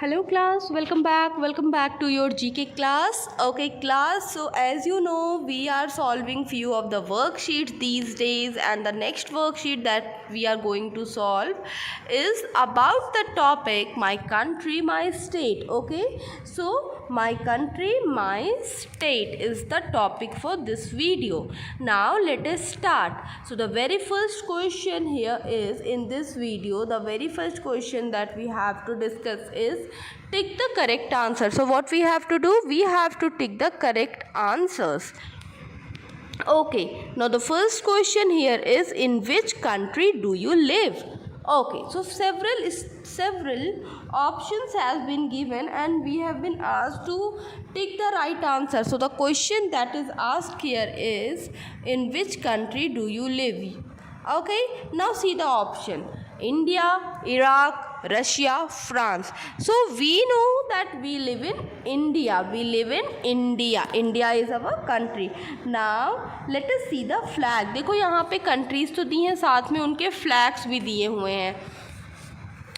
Hello class, welcome back to your GK class. Okay class, so as you know we are solving few of the worksheets these days, and the next worksheet that we are going to solve is about the topic my country my state. Okay, so my country my state is the topic for this video. Now let us start. So the very first question here is, in this video the very first question that we have to discuss is tick the correct answer. So what we have to do, we have to tick the correct answers. Okay, now the first question here is, in which country do you live? Okay, so several options has been given and we have been asked to tick the right answer. So the question that is asked here is, in which country do you live? Okay, now see the option: India, Iraq, Russia, France. So we know that we live in India. We live in India. India is our country. Now let us see the flag. देखो यहाँ पे countries तो दी हैं, साथ में उनके flags भी दिए हुए हैं.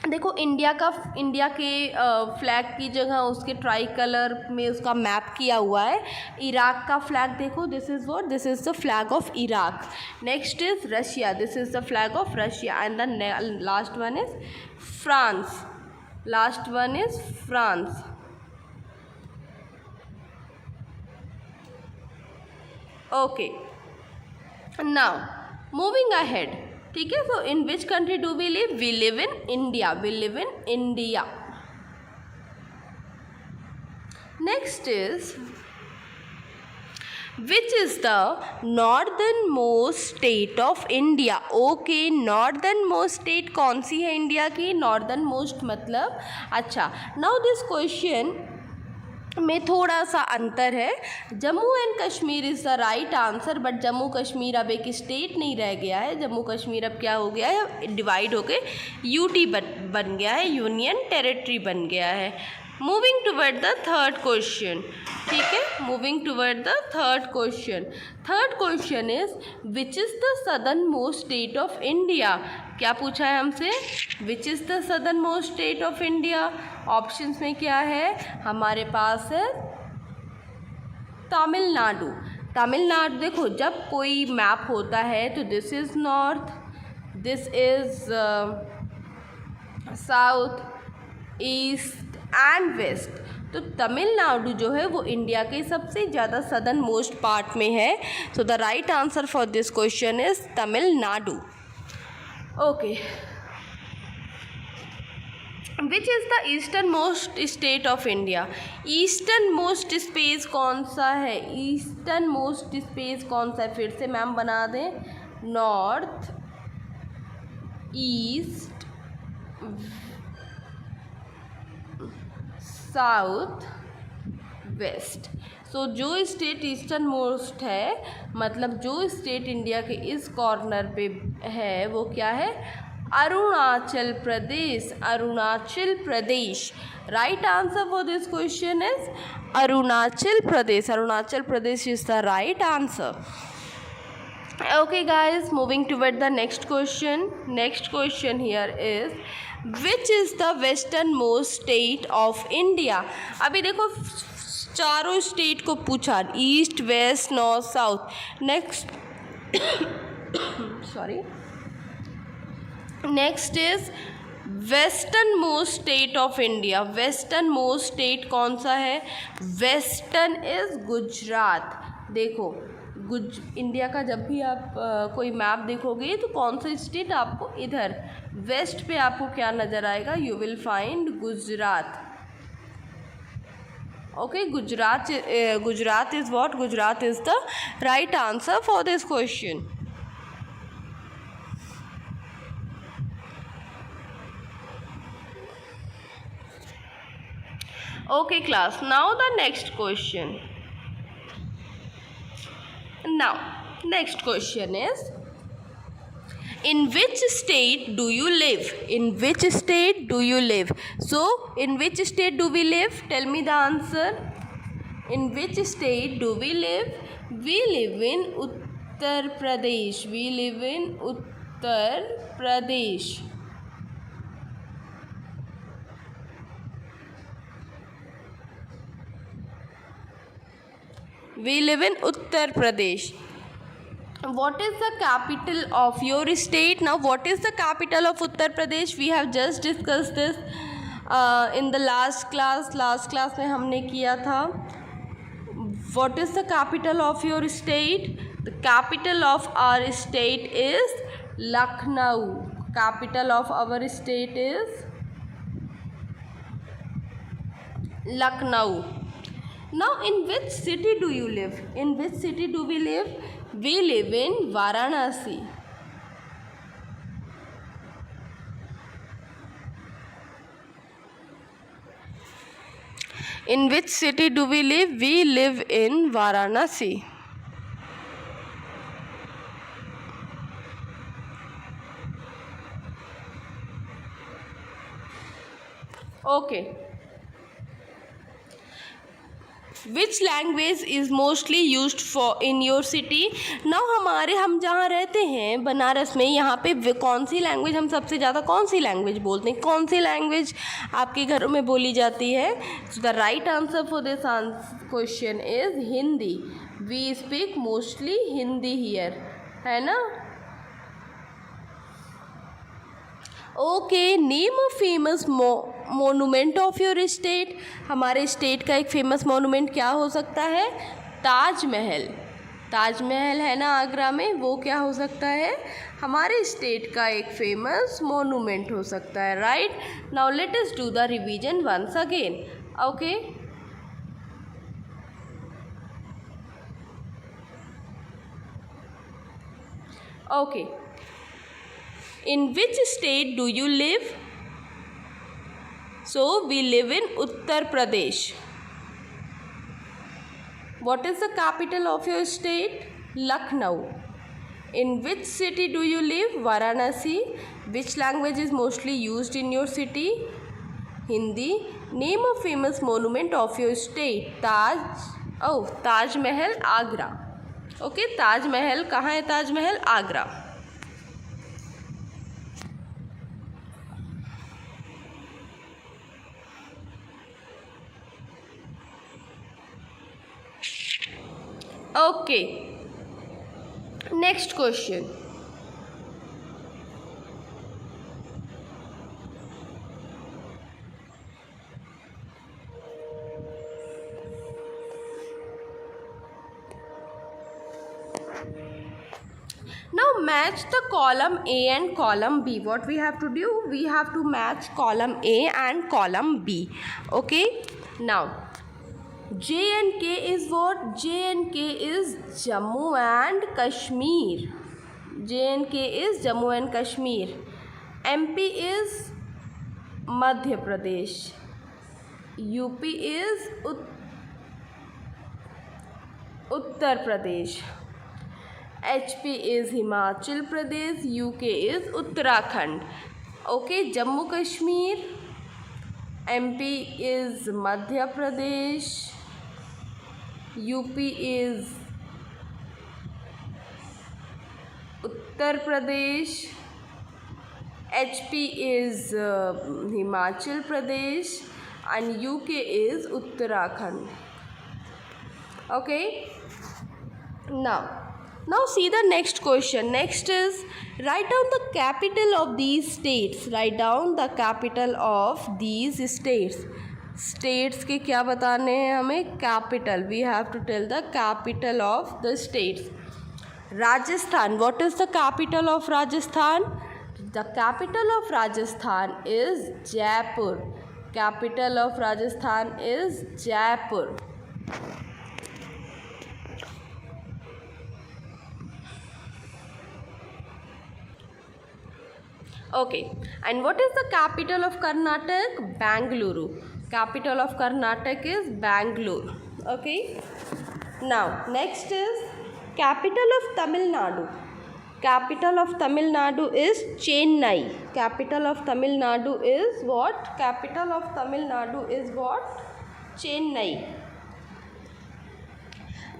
देखो इंडिया के फ्लैग की जगह उसके ट्राई कलर में उसका मैप किया हुआ है. इराक का फ्लैग देखो, this is the flag of Iraq. Next is Russia, this is the flag of Russia. And the last one is France. Okay, now moving ahead. ठीक है, so in which country do we live? We live in India. Next is, which is the northern most state of India? Okay, northern most state कौन सी है India की? Northern most मतलब, अच्छा, now this question में थोड़ा सा अंतर है. Jammu and Kashmir is the right answer, but Jammu Kashmir अब एक स्टेट नहीं रह गया है. जम्मू कश्मीर अब क्या हो गया है? डिवाइड होके यूटी बन गया है, यूनियन टेरिटरी बन गया है. Moving toward the third question. ठीक है, moving toward the third question is, which is the southern most state of India? क्या पूछा है हमसे? विच is the southern most state of India? Options में क्या है हमारे पास? है तमिलनाडु. देखो, जब कोई मैप होता है तो this is north, this is south, east and west. तो तमिलनाडु जो है वो इंडिया के सबसे ज़्यादा सदर्न मोस्ट पार्ट में है. So the right answer for this question is Tamil Nadu. Okay, which is the eastern most state of India? Eastern most space कौन सा है? ईस्टर्न मोस्ट स्पेस कौन सा है? फिर से मैम बना दें, नॉर्थ, ईस्ट, साउथ, वेस्ट. सो जो स्टेट ईस्टर्न मोस्ट है, मतलब जो स्टेट इंडिया के इस कॉर्नर पे है, वो क्या है? Arunachal Pradesh. Right answer for this question is Arunachal Pradesh is the right answer. Okay guys, moving toward the next question here is, which is the westernmost state of India? अभी देखो चारों स्टेट को पूछा, east, west, north, south. Next is western most state of India. Western most state कौन सा है? Western is Gujarat. देखो, India का जब भी आप कोई मैप देखोगे तो कौन सा स्टेट आपको इधर वेस्ट पे आपको क्या नज़र आएगा? You will find Gujarat. Okay, Gujarat is what? Gujarat is the right answer for this question. Okay class, now the next question. Now next question is, in which state do you live? So in which state do we live? Tell me the answer. In which state do we live? We live in Uttar Pradesh. We live in Uttar Pradesh. What is the capital of your state? Now, what is the capital of Uttar Pradesh? We have just discussed this in the last class. Last class में हमने किया था. What is the capital of your state? The capital of our state is Lucknow. Capital of our state is Lucknow. Now, in which city do you live? In which city do we live? We live in Varanasi. In which city do we live? We live in Varanasi. Okay. Which language is mostly used for in your city? Now हम जहाँ रहते हैं बनारस में, यहाँ पे कौन सी language हम सबसे ज़्यादा कौन सी लैंग्वेज बोलते हैं? कौन सी लैंग्वेज आपके घरों में बोली जाती है? So the right answer for this question is Hindi. We speak mostly Hindi here, है ना? Okay. Name a famous monument of your state. हमारे स्टेट का एक फेमस मोनूमेंट क्या हो सकता है? ताजमहल. ताजमहल है ना आगरा में, वो क्या हो सकता है? हमारे स्टेट का एक फेमस मोनूमेंट हो सकता है. Right. Now let us do the revision once again. Okay. Okay. In which state do you live? So we live in Uttar Pradesh. What is the capital of your state? Lucknow. In which city do you live? Varanasi. Which language is mostly used in your city? Hindi. Name a famous monument of your state. Taj Mahal, Agra. Okay, Taj Mahal कहाँ है? Taj Mahal, Agra. Okay. Next question. Now match the column A and column B. What we have to do? We have to match column A and column B. Okay. Now J and K is what? J and K is Jammu and Kashmir. J and K is Jammu and Kashmir. MP is Madhya Pradesh. UP is Uttar Pradesh. HP is Himachal Pradesh. UK is Uttarakhand. Okay, Jammu Kashmir. MP is Madhya Pradesh. UP is Uttar Pradesh. HP is Himachal Pradesh and UK is Uttarakhand. Okay. Now see the next question. Next is write down the capital of these states. Write down the capital of these states. States के क्या बताने हैं हमें? Capital. We have to tell the capital of the states. Rajasthan. What is the capital of Rajasthan? The capital of Rajasthan is Jaipur. Capital of Rajasthan is Jaipur. Okay, and what is the capital of Karnataka? Bangalore. Capital of Karnataka is Bangalore. Okay. Now next is capital of Tamil Nadu. Capital of Tamil Nadu is Chennai. Capital of Tamil Nadu is what? Capital of Tamil Nadu is what? Chennai.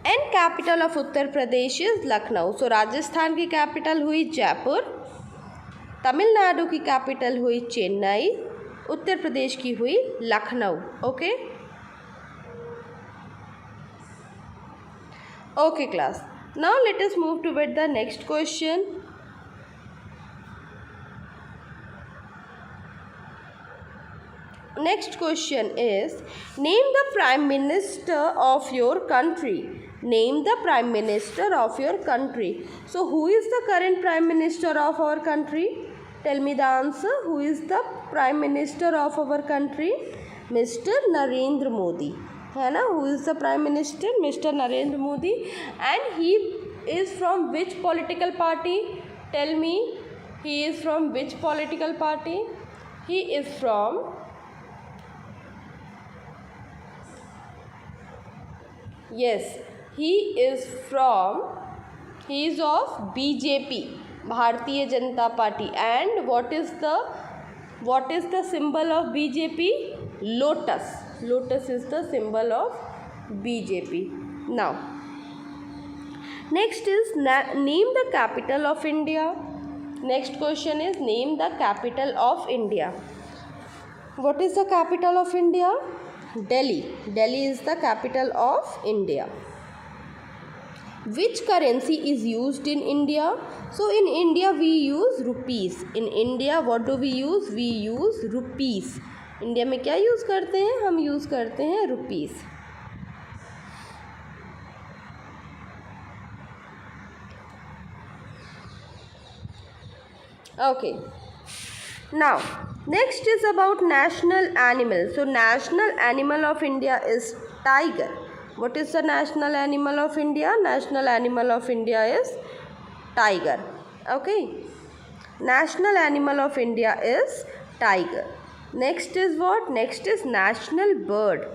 And capital of Uttar Pradesh is Lucknow. So Rajasthan की capital हुई जयपुर, तमिलनाडु की capital हुई चेन्नई, उत्तर प्रदेश की हुई Lucknow. Okay. Okay class, now let us move toward the next question. Next question is, name the Prime Minister of your country. Name the Prime Minister of your country. So who is the current Prime Minister of our country? Tell me the answer. Who is the Prime Minister of our country? Mr. Narendra Modi. है ना? Who is the Prime Minister? Mr. Narendra Modi. And he is from which political party? Tell me. He is from which political party? He is from he is of BJP, Bharatiya Janata Party. And what is the symbol of BJP? Lotus. Lotus is the symbol of BJP. Now next is name the capital of India. Next question is, name the capital of India. What is the capital of India? Delhi. Delhi is the capital of India. Which currency is used in India? So in India we use rupees. In India what do we use? We use rupees. India में क्या use करते हैं? हम use करते हैं rupees. Okay. Now next is about national animal. So national animal of India is tiger. What is the national animal of India? National animal of India is tiger. Okay. National animal of India is tiger. Next is what? Next is national bird.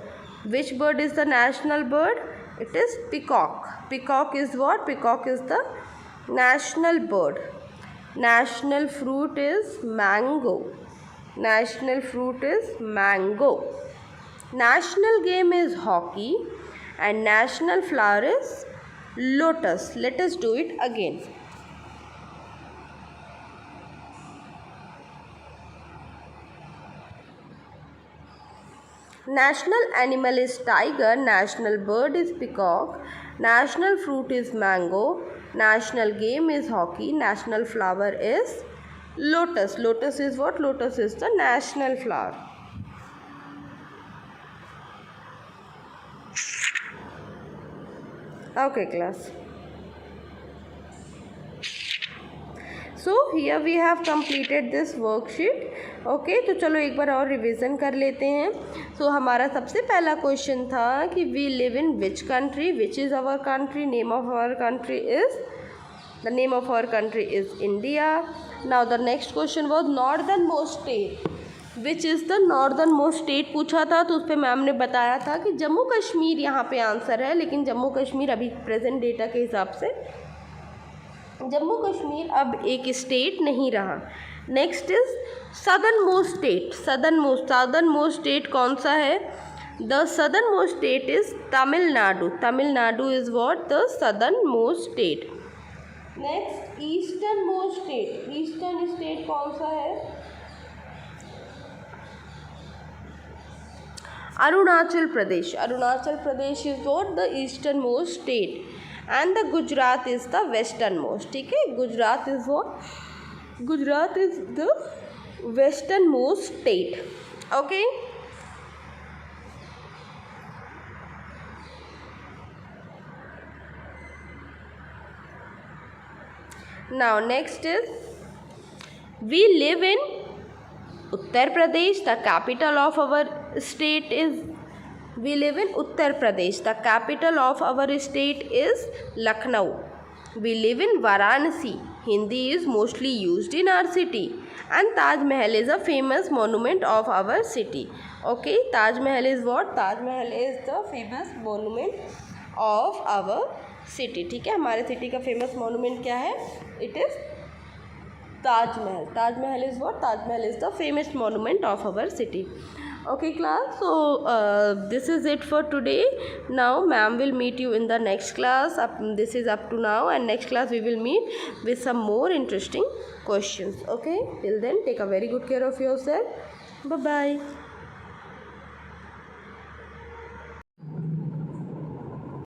Which bird is the national bird? It is peacock. Peacock is what? Peacock is the national bird. National fruit is mango. National fruit is mango. National game is hockey. And national flower is lotus. Let us do it again. National animal is tiger. National bird is peacock. National fruit is mango. National game is hockey. National flower is lotus. Lotus is what? Lotus is the national flower. Okay class. So here we have completed this worksheet. Okay तो चलो एक बार और revision कर लेते हैं. सो हमारा सबसे पहला क्वेश्चन था कि we live in which country. Which is our country? Name of our country is the name of our country is India. Now the next question was northern most state. Which is the northern most state पूछा था, तो उस पर ma'am ने बताया था कि जम्मू कश्मीर यहाँ पे आंसर है. लेकिन जम्मू कश्मीर अभी प्रेजेंट डेटा के हिसाब से जम्मू कश्मीर अब एक स्टेट नहीं रहा. Next is southern most state. Southern most state कौन सा है? The southern most state is Tamil Nadu. Tamil Nadu is what? The southern most state. Next eastern most state. Eastern state कौन सा है? Arunachal Pradesh. Arunachal Pradesh is what? The eastern most state. And the Gujarat is the western most. ठीक है, Gujarat is what? Gujarat is the western most state. Okay, now next is we live in Uttar Pradesh. The capital of our state is we live in Uttar Pradesh. The capital of our state is Lucknow. We live in Varanasi. Hindi is mostly used in our city. And Taj Mahal is a famous monument of our city. Okay, Taj Mahal is what? Taj Mahal is the famous monument of our city. ठीक है, हमारे city का famous monument क्या है? It is Taj Mahal. Taj Mahal is what? Taj Mahal is the famous monument of our city. Okay class, so this is it for today. Now ma'am will meet you in the next class. This is up to now, and next class we will meet with some more interesting questions. Okay, till then take a very good care of yourself. Bye bye.